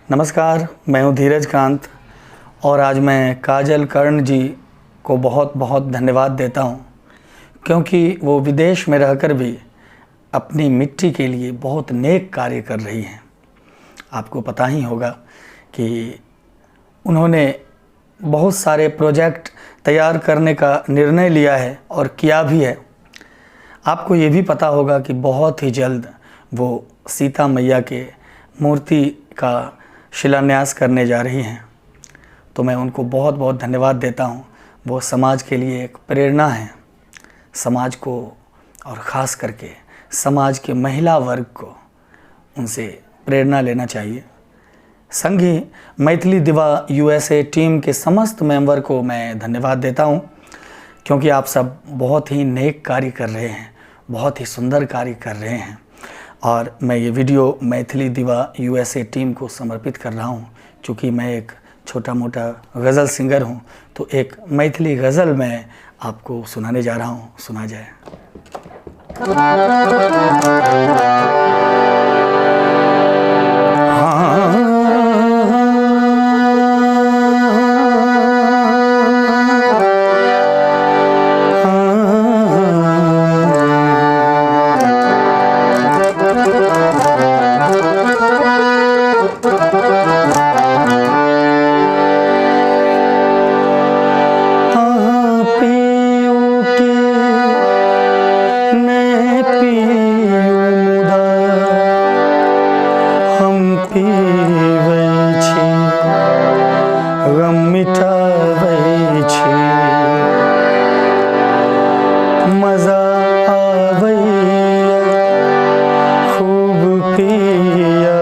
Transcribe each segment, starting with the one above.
नमस्कार, मैं हूं धीरज कांत और आज मैं काजल कर्ण जी को बहुत बहुत धन्यवाद देता हूं, क्योंकि वो विदेश में रहकर भी अपनी मिट्टी के लिए बहुत नेक कार्य कर रही हैं। आपको पता ही होगा कि उन्होंने बहुत सारे प्रोजेक्ट तैयार करने का निर्णय लिया है और किया भी है। आपको ये भी पता होगा कि बहुत ही जल्द वो सीता मैया के मूर्ति का शिलान्यास करने जा रही हैं। तो मैं उनको बहुत बहुत धन्यवाद देता हूँ। वो समाज के लिए एक प्रेरणा है। समाज को और ख़ास करके समाज के महिला वर्ग को उनसे प्रेरणा लेना चाहिए। संघी मैथिली दिवा यूएसए टीम के समस्त मेंबर को मैं धन्यवाद देता हूं, क्योंकि आप सब बहुत ही नेक कार्य कर रहे हैं, बहुत ही सुंदर कार्य कर रहे हैं। और मैं ये वीडियो मैथिली दिवा यूएसए टीम को समर्पित कर रहा हूं, क्योंकि मैं एक छोटा मोटा गज़ल सिंगर हूं। तो एक मैथिली गज़ल मैं आपको सुनाने जा रहा हूं, सुना जाए। मजा आवैया खूब पिया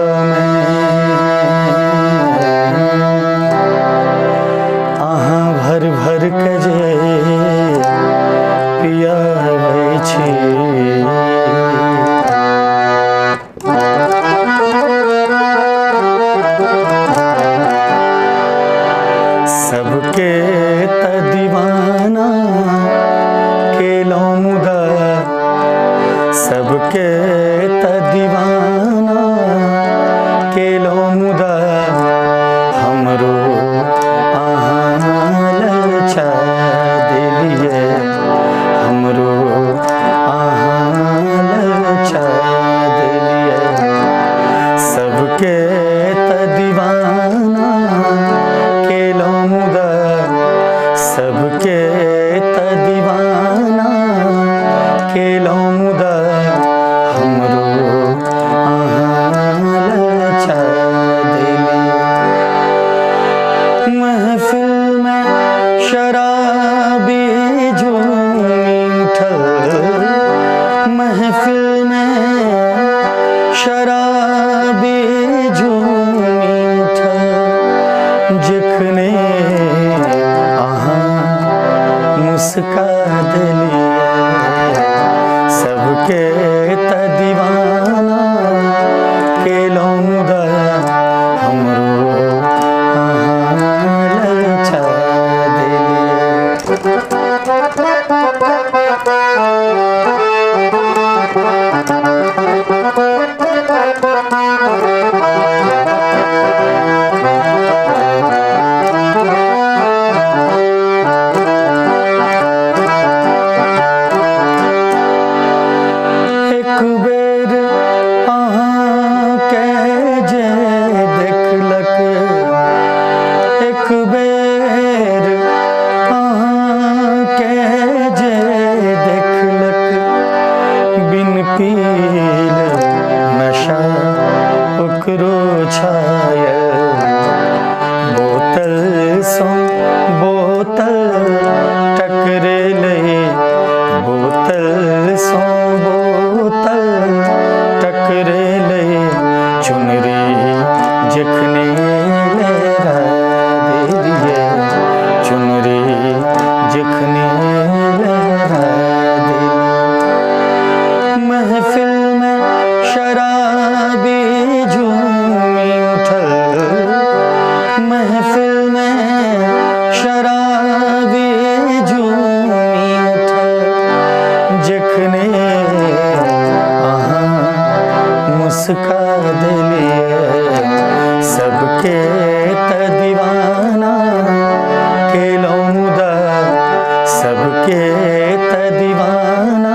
अहाँ भर भर के जे पियाबै छी। सबके त दीवाना केलौं मुदा, सबके त दीवाना केलौं मुदा, हमरो अहाँ ललचा देलियै, हमरो अहाँ ललचा देलियै। सबके त दीवाना केलौं मुदा, सबके त दीवाना केलौं मुदा, हमरो अहाँ ललचा देलियै। महफिल में शराबी झूमी उठल, महफिल में शराबी झूमी उठल, जखने अहाँ मुस्का देलियै। सबके त दीवाना केलौं मुदा, हमरो अहाँ ललचा देलियै। एक बेर अहाँके जे देखलक, एक बेर अहाँके जे देखलक, बिन पील नशा ओकरो छायल। बोतल सँ बोतल टकरेलै, बोतल सँ बोतल टकरेलै, चुनरी जखने लहरा देलियै, चुनरी जखने लहरा देलियै। महफिल में शराबी झूमी उठल, महफिल में शराबी झूमी उठल, जखने अहाँ मुस्का देलियै। सब खुदा सबके त दीवाना